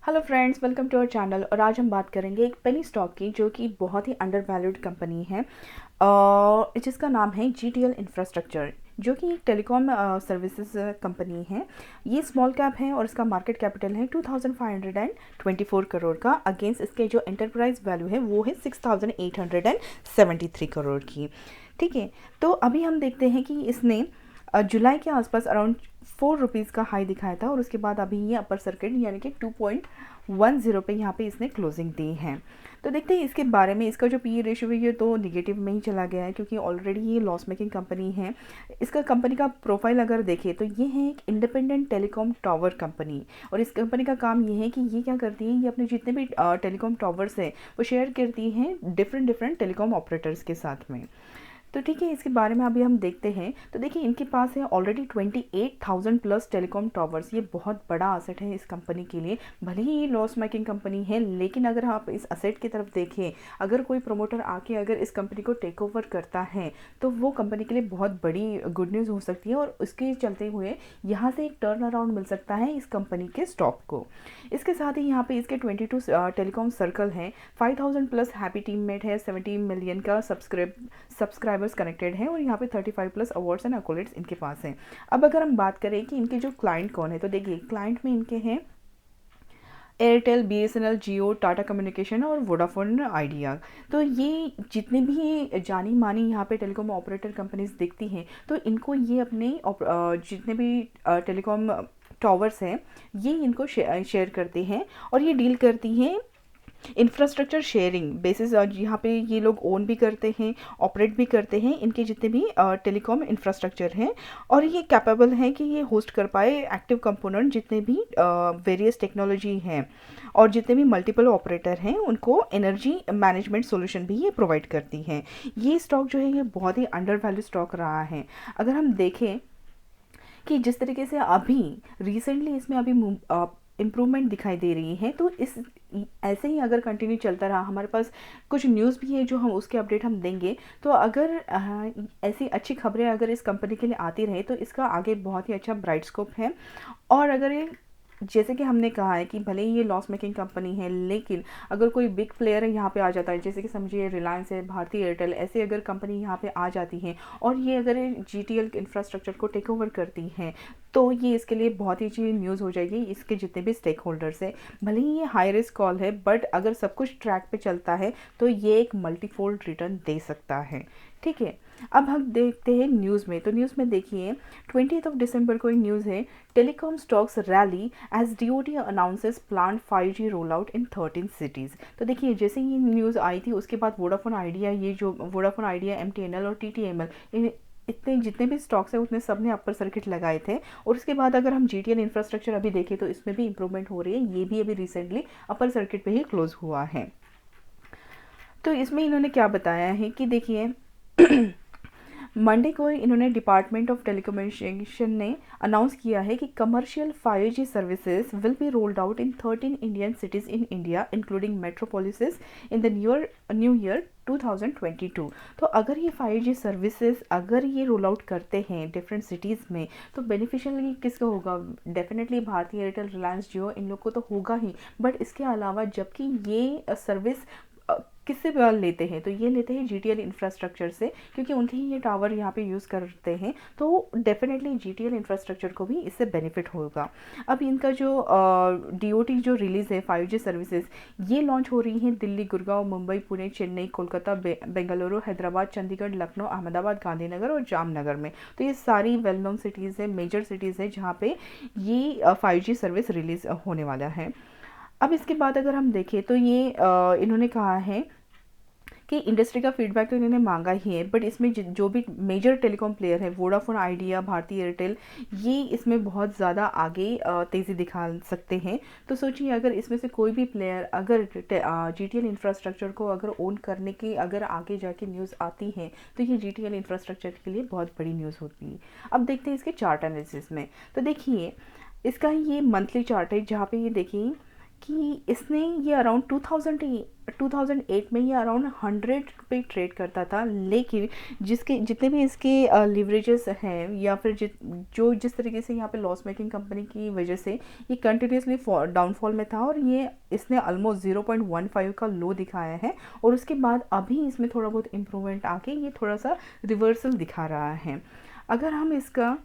Hello friends, welcome to our channel. और आज हम बात करेंगे एक पेनी स्टॉक की, जो कि बहुत ही अंडर वैल्यूड कंपनी है, जिसका नाम है जीटीएल इंफ्रास्ट्रक्चर, जो कि एक टेलीकॉम सर्विसेज कंपनी है। ये स्मॉल कैप है और इसका मार्केट कैपिटल है 2524 करोड़ का। अगेंस्ट इसके जो एंटरप्राइज वैल्यू है वो है 6873 करोड़ की। ठीक है, तो अभी हम देखते हैं कि इसने जुलाई के आसपास अराउंड 4 रुपीज़ का हाई दिखाया था, और उसके बाद अभी ये अपर सर्किट यानी कि 2.10 पे यहाँ पे इसने क्लोजिंग दी है। तो देखते हैं इसके बारे में। इसका जो पी रेशियो है ये तो निगेटिव में ही चला गया है, क्योंकि ऑलरेडी ये लॉस मेकिंग कंपनी है। इसका कंपनी का प्रोफाइल अगर देखें तो ये है एक इंडिपेंडेंट टेलीकॉम टावर कंपनी, और इस कंपनी का काम ये है कि ये क्या करती है, ये अपने जितने भी टेलीकॉम टावर्स हैं वो शेयर करती हैं डिफरेंट टेलीकॉम ऑपरेटर्स के साथ में। तो ठीक है, इसके बारे में अभी हम देखते हैं। तो देखिए, इनके पास है ऑलरेडी 28,000 प्लस टेलीकॉम टावर्स। ये बहुत बड़ा असेट है इस कंपनी के लिए। भले ही ये लॉस मेकिंग कंपनी है, लेकिन अगर आप इस असेट की तरफ देखें, अगर कोई प्रमोटर आके अगर इस कंपनी को टेक ओवर करता है तो वो कंपनी के लिए बहुत बड़ी गुड न्यूज़ हो सकती है, और उसके चलते हुए यहाँ से एक टर्न अराउंड मिल सकता है इस कंपनी के स्टॉक को। इसके साथ ही यहाँ पे इसके 22 टेलीकॉम सर्कल हैं, 5000 प्लस हैप्पी टीममेट है, 70 मिलियन का सब्सक्राइबर्स कनेक्टेड हैं, और यहाँ पे 35 प्लस अवार्ड्स एंड एक्कोलेट्स इनके पास हैं। अब अगर हम बात करें कि इनके जो क्लाइंट कौन है, तो देखिए क्लाइंट में इनके हैं एयरटेल, बीएसएनएल, जियो, टाटा कम्युनिकेशन और वोडाफोन आइडिया। तो ये जितने भी जानी मानी यहाँ पे टेलीकॉम ऑपरेटर कंपनीज दिखती हैं, तो इनको ये अपने जितने भी टेलीकॉम टावर्स हैं ये इनको शेयर करते हैं, और ये डील करती हैं इंफ्रास्ट्रक्चर शेयरिंग बेसिस। यहाँ पे ये लोग ओन भी करते हैं, ऑपरेट भी करते हैं इनके जितने भी टेलीकॉम इंफ्रास्ट्रक्चर हैं, और ये कैपेबल हैं कि ये होस्ट कर पाए एक्टिव कंपोनेंट जितने भी वेरियस टेक्नोलॉजी हैं, और जितने भी मल्टीपल ऑपरेटर हैं उनको एनर्जी मैनेजमेंट सॉल्यूशन भी ये प्रोवाइड करती हैं। ये स्टॉक जो है ये बहुत ही अंडर वैल्यू स्टॉक रहा है। अगर हम देखें कि जिस तरीके से अभी रिसेंटली इसमें अभी इम्प्रूवमेंट दिखाई दे रही है, तो इस ऐसे ही अगर कंटिन्यू चलता रहा, हमारे पास कुछ न्यूज़ भी है जो हम उसके अपडेट हम देंगे। तो अगर ऐसी अच्छी खबरें अगर इस कंपनी के लिए आती रहे तो इसका आगे बहुत ही अच्छा ब्राइट स्कोप है। और अगर ये, जैसे कि हमने कहा है कि भले ही ये लॉस मेकिंग कंपनी है, लेकिन अगर कोई बिग प्लेयर यहाँ पे आ जाता है, जैसे कि समझिए रिलायंस है, भारतीय एयरटेल, ऐसे अगर कंपनी यहाँ पे आ जाती हैं और ये अगर जीटीएल इंफ्रास्ट्रक्चर को टेक ओवर करती हैं, तो ये इसके लिए बहुत ही अच्छी न्यूज़ हो जाएगी इसके जितने भी स्टेक होल्डर्स हैं। भले ही ये हाई रिस्क कॉल है, बट अगर सब कुछ ट्रैक पे चलता है तो ये एक मल्टीफोल्ड रिटर्न दे सकता है। ठीक है, अब हम देखते हैं न्यूज़ में। तो न्यूज़ में देखिए 20 दिसंबर को एक न्यूज़ है, telecom stocks rally as DOT announces plan 5G roll out in 13 cities. तो देखिए, जैसे ये न्यूज़ आई थी उसके बाद वोडाफोन आइडिया, ये जो वोडाफोन आइडिया, एमटीएनएल और टीटीएमएल, इतने जितने भी स्टॉक्स हैं उतने सब ने अपर सर्किट लगाए थे। और उसके बाद अगर हम जीटीएल इंफ्रास्ट्रक्चर अभी देखें तो इसमें भी इंप्रूवमेंट हो रही है, ये भी अभी रिसेंटली अपर सर्किट पे ही क्लोज हुआ है। तो इसमें इन्होंने क्या बताया है कि देखिए मंडे को इन्होंने डिपार्टमेंट ऑफ टेलीकम्युनिकेशन ने अनाउंस किया है कि commercial 5G services will be rolled out in 13 Indian cities in India including metropolises in the new year 2022। तो अगर ये 5G सर्विसेज अगर ये रोल आउट करते हैं डिफरेंट सिटीज़ में, तो बेनिफिशियल किसका होगा? डेफिनेटली भारतीय एयरटेल, रिलायंस, जियो, इन लोग को तो होगा ही। बट इसके अलावा जबकि ये सर्विस किससे लेते हैं, तो ये लेते हैं जीटीएल इंफ्रास्ट्रक्चर से, क्योंकि उनके ही ये टावर यहाँ पे यूज़ करते हैं। तो डेफिनेटली जीटीएल इंफ्रास्ट्रक्चर को भी इससे बेनिफिट होगा। अब इनका जो डीओटी जो रिलीज़ है 5G सर्विसेज, ये लॉन्च हो रही हैं दिल्ली, गुड़गांव, मुंबई, पुणे, चेन्नई, कोलकाता, बेंगलुरु, हैदराबाद, चंडीगढ़, लखनऊ, अहमदाबाद, गांधीनगर और जामनगर में। तो ये सारी वेल नोन सिटीज़ है, मेजर सिटीज़ है जहाँ पे ये 5G सर्विस रिलीज़ होने वाला है। अब इसके बाद अगर हम देखें तो ये इन्होंने कहा है कि इंडस्ट्री का फीडबैक तो इन्होंने मांगा ही है, बट इसमें जो भी मेजर टेलीकॉम प्लेयर है, वोडाफोन आइडिया, भारतीय एयरटेल, ये इसमें बहुत ज़्यादा आगे तेज़ी दिखा सकते हैं। तो सोचिए, अगर इसमें से कोई भी प्लेयर अगर जीटीएल इंफ्रास्ट्रक्चर को अगर ओन करने की अगर आगे जाके न्यूज़ आती है, तो ये जीटीएल इंफ्रास्ट्रक्चर के लिए बहुत बड़ी न्यूज़ होती है। अब देखते हैं इसके चार्ट एनालिसिस में। तो देखिए, इसका ये मंथली चार्ट है, जहाँ पे ये देखिए कि इसने ये अराउंड 2008 में ये अराउंड 100 पे ट्रेड करता था, लेकिन जिसके जितने भी इसके लिवरेजेस हैं या फिर जिस तरीके से यहाँ पे लॉस मेकिंग कंपनी की वजह से ये कंटिन्यूसली डाउनफॉल में था, और ये इसने ऑलमोस्ट 0.15 का लो दिखाया है, और उसके बाद अभी इसमें थोड़ा बहुत इम्प्रूवमेंट आके ये थोड़ा सा रिवर्सल दिखा रहा है। अगर हम इसका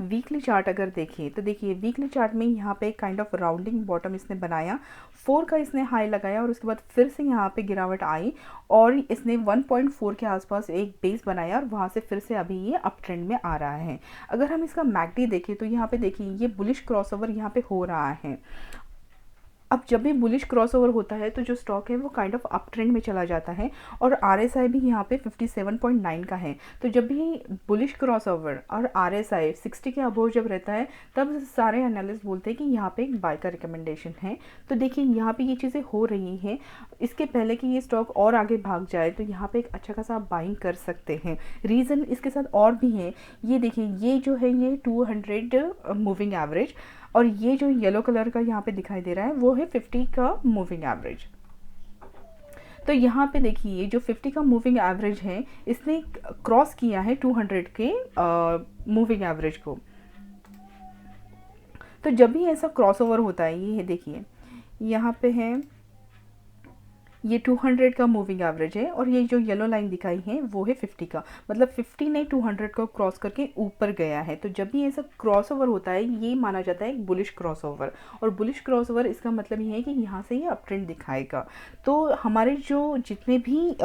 वीकली चार्ट अगर देखें तो देखिए वीकली चार्ट में यहाँ पे काइंड ऑफ राउंडिंग बॉटम इसने बनाया, 4 का इसने हाई लगाया, और उसके बाद फिर से यहाँ पे गिरावट आई, और इसने 1.4 के आसपास एक बेस बनाया, और वहाँ से फिर से अभी ये अप ट्रेंड में आ रहा है। अगर हम इसका मैकडी देखें तो यहाँ पे देखिए ये बुलिश क्रॉसओवर यहाँ पे हो रहा है। अब जब भी बुलिश क्रॉसओवर होता है तो जो स्टॉक है वो काइंड ऑफ अप ट्रेंड में चला जाता है, और आरएसआई भी यहाँ पे 57.9 का है। तो जब भी बुलिश क्रॉसओवर और आरएसआई 60 के अबोव जब रहता है, तब सारे एनालिस्ट बोलते हैं कि यहाँ पे एक बाय का रिकमेंडेशन है। तो देखिए यहाँ पे ये चीज़ें हो रही हैं। इसके पहले कि ये स्टॉक और आगे भाग जाए तो यहाँ पे एक अच्छा खासा आप बाइंग कर सकते हैं। रीज़न इसके साथ और भी है, ये देखिए ये जो है ये 200 मूविंग एवरेज, और ये जो येलो कलर का यहाँ पे दिखाई दे रहा है वो है 50 का मूविंग एवरेज। तो यहाँ पे देखिए जो 50 का मूविंग एवरेज है इसने क्रॉस किया है 200 के मूविंग एवरेज को। तो जब भी ऐसा क्रॉसओवर होता है, ये देखिए यहाँ पे है ये 200 का मूविंग एवरेज है, और ये जो येलो लाइन दिखाई है वो है 50 का, मतलब 50 ने 200 को क्रॉस करके ऊपर गया है। तो जब भी ऐसा क्रॉसओवर होता है ये माना जाता है एक बुलिश क्रॉसओवर, और बुलिश क्रॉसओवर इसका मतलब ये है कि यहाँ से ये अप ट्रेंड दिखाएगा। तो हमारे जो जितने भी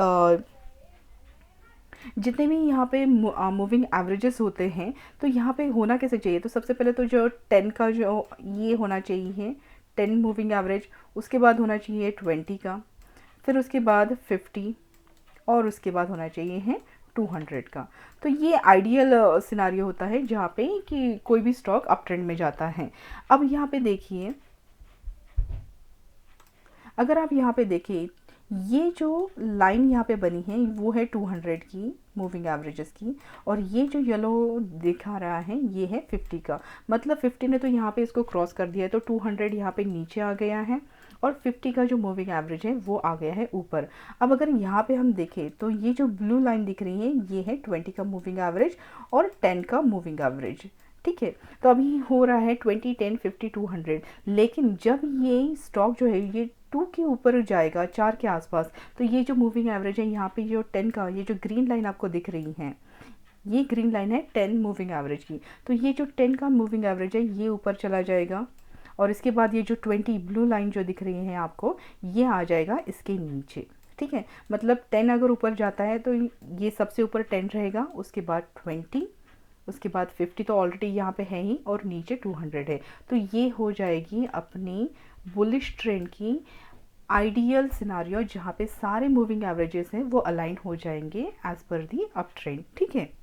यहाँ पे मूविंग एवरेजेस होते हैं, तो यहाँ पे होना कैसे चाहिए, तो सबसे पहले तो जो 10 का जो ये होना चाहिए 10 मूविंग एवरेज, उसके बाद होना चाहिए 20 का, फिर उसके बाद 50, और उसके बाद होना चाहिए है 200 का। तो ये आइडियल सिनारियो होता है जहाँ पे कि कोई भी स्टॉक अप ट्रेंड में जाता है। अब यहाँ पे देखिए, अगर आप यहाँ पे देखिए ये जो लाइन यहाँ पे बनी है वो है 200 की मूविंग एवरेजेस की, और ये जो येलो दिखा रहा है ये है 50 का, मतलब 50 ने तो यहाँ पे इसको क्रॉस कर दिया है, तो 200 यहाँ पे नीचे आ गया है, और 50 का जो मूविंग एवरेज है वो आ गया है ऊपर। अब अगर यहाँ पे हम देखें तो ये जो ब्लू लाइन दिख रही है ये है 20 का मूविंग एवरेज और 10 का मूविंग एवरेज, ठीक है। तो अभी हो रहा है 20, 10, 50, 200, लेकिन जब ये स्टॉक जो है ये 2 के ऊपर जाएगा 4 के आसपास, तो ये जो मूविंग एवरेज है यहाँ पे जो 10 का, ये जो ग्रीन लाइन आपको दिख रही है ये ग्रीन लाइन है 10 मूविंग एवरेज की, तो ये जो 10 का मूविंग एवरेज है ये ऊपर चला जाएगा, और इसके बाद ये जो 20 ब्लू लाइन जो दिख रही है आपको ये आ जाएगा इसके नीचे, ठीक है। मतलब 10 अगर ऊपर जाता है तो ये सबसे ऊपर 10 रहेगा, उसके बाद 20, उसके बाद 50 तो ऑलरेडी यहाँ पे है ही, और नीचे 200 है। तो ये हो जाएगी अपनी बुलिश ट्रेंड की आइडियल सिनारियो, जहाँ पे सारे मूविंग एवरेजेस हैं वो अलाइन हो जाएंगे एज पर दी अप ट्रेंड, ठीक है।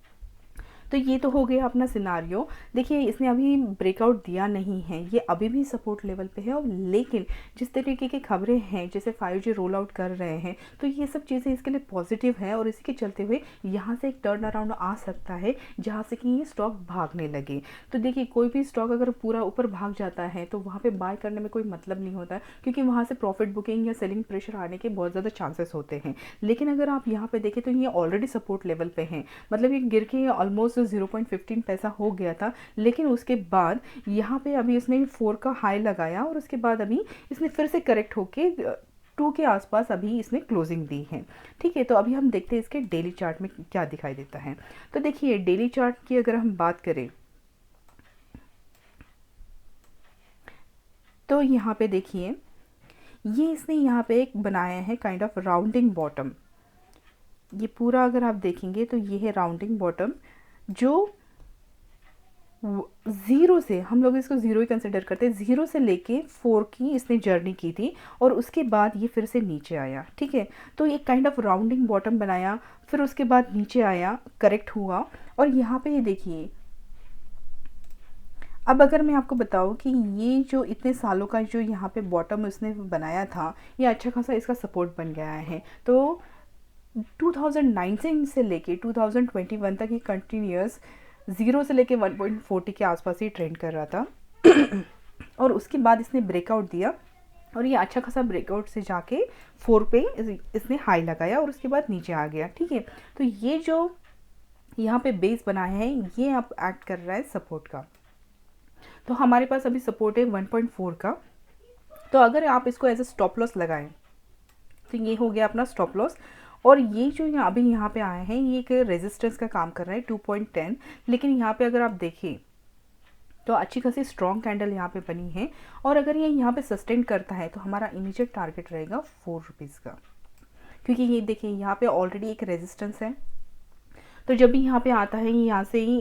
तो ये तो हो गया अपना सिनारियो। देखिए इसने अभी ब्रेकआउट दिया नहीं है, ये अभी भी सपोर्ट लेवल पे है, और लेकिन जिस तरीके की खबरें हैं जैसे 5G रोल आउट कर रहे हैं तो ये सब चीज़ें इसके लिए पॉजिटिव है, और इसी के चलते हुए यहाँ से एक टर्न अराउंड आ सकता है जहाँ से कि ये स्टॉक भागने लगे। तो देखिए कोई भी स्टॉक अगर पूरा ऊपर भाग जाता है तो वहाँ पर बाय करने में कोई मतलब नहीं होता है, क्योंकि वहाँ से प्रॉफिट बुकिंग या सेलिंग प्रेशर आने के बहुत ज़्यादा चांसेस होते हैं। लेकिन अगर आप यहाँ पे देखें तो ये ऑलरेडी सपोर्ट लेवल पे हैं, मतलब ये गिर के ऑलमोस्ट 0.15 पैसा हो गया था, लेकिन उसके बाद यहाँ पे अभी इसने 4 का हाई लगाया, और उसके बाद अभी इसने फिर से करेक्ट होके 2 के आसपास अभी इसने क्लोजिंग दी है, ठीक है। तो अभी हम देखते हैं इसके डेली चार्ट में क्या दिखाई देता है। तो देखिए डेली चार्ट की अगर हम बात करें तो यहाँ पे देखिए ये इसने यहाँ पे एक बनाया है काइंड ऑफ राउंडिंग बॉटम, ये पूरा अगर आप देखेंगे तो ये है राउंडिंग बॉटम, जो ज़ीरो से, हम लोग इसको ज़ीरो ही कंसिडर करते हैं, ज़ीरो से लेके 4 की इसने जर्नी की थी, और उसके बाद ये फिर से नीचे आया, ठीक है। तो ये काइंड ऑफ राउंडिंग बॉटम बनाया, फिर उसके बाद नीचे आया, करेक्ट हुआ, और यहाँ पे ये देखिए अब अगर मैं आपको बताऊं कि ये जो इतने सालों का जो यहाँ पे बॉटम उसने बनाया था ये अच्छा खासा इसका सपोर्ट बन गया है। तो 2019 से लेके 2021 तक ये कंटिन्यूस 0 से लेके 1.40 के आसपास ही ट्रेंड कर रहा था और उसके बाद इसने ब्रेकआउट दिया और ये अच्छा खासा ब्रेकआउट से जाके 4 पे इसने हाई लगाया और उसके बाद नीचे आ गया, ठीक है। तो ये जो यहाँ पे बेस बनाया है ये आप एक्ट कर रहा है सपोर्ट का। तो हमारे पास अभी सपोर्ट है 1.4 का। तो अगर आप इसको एज ए स्टॉप लॉस लगाएं तो ये हो गया अपना स्टॉप लॉस। और ये जो अभी यहाँ पे आए हैं ये एक रेजिस्टेंस का काम कर रहा है 2.10। लेकिन यहाँ पे अगर आप देखिए तो अच्छी खासी स्ट्रॉन्ग कैंडल यहाँ पे बनी है। और अगर ये यहाँ पे सस्टेन करता है तो हमारा इमीडिएट टारगेट रहेगा 4 रुपीज़ का, क्योंकि ये देखिए यहाँ पे ऑलरेडी एक रेजिस्टेंस है। तो जब भी यहाँ पे आता है यहाँ से ही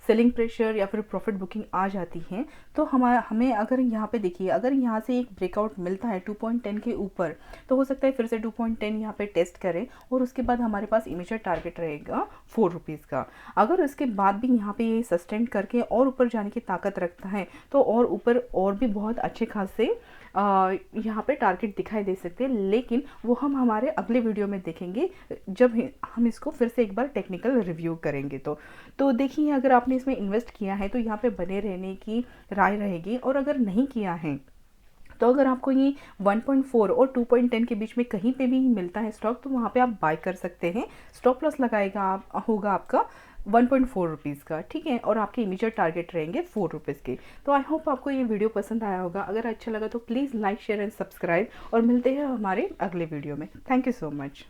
सेलिंग प्रेशर या फिर प्रॉफिट बुकिंग आ जाती है तो हमें अगर यहाँ पे देखिए अगर यहाँ से एक ब्रेकआउट मिलता है 2.10 के ऊपर तो हो सकता है फिर से 2.10 यहाँ पे टेस्ट करें और उसके बाद हमारे पास इमीडिएट टारगेट रहेगा 4 रुपीज़ का। अगर उसके बाद भी यहाँ पे ये सस्टेन करके और ऊपर जाने की ताकत रखता है तो और ऊपर और भी बहुत अच्छे खासे यहाँ पे टारगेट दिखाई दे सकते हैं, लेकिन वो हम हमारे अगले वीडियो में देखेंगे जब हम इसको फिर से एक बार टेक्निकल रिव्यू करेंगे। तो देखिए अगर आपने इसमें इन्वेस्ट किया है तो यहाँ पे बने रहने की राय रहेगी, और अगर नहीं किया है तो अगर आपको ये 1.4 और 2.10 के बीच में कहीं पे भी मिलता है स्टॉक तो वहाँ पे आप बाय कर सकते हैं। स्टॉप लॉस लगाएगा होगा आपका 1.4 रुपीज़ का, ठीक है, और आपके इमीडिएट टारगेट रहेंगे 4 रुपीज़ के। तो आई होप आपको ये वीडियो पसंद आया होगा। अगर अच्छा लगा तो please like share and subscribe, और मिलते हैं हमारे अगले वीडियो में। Thank you so much.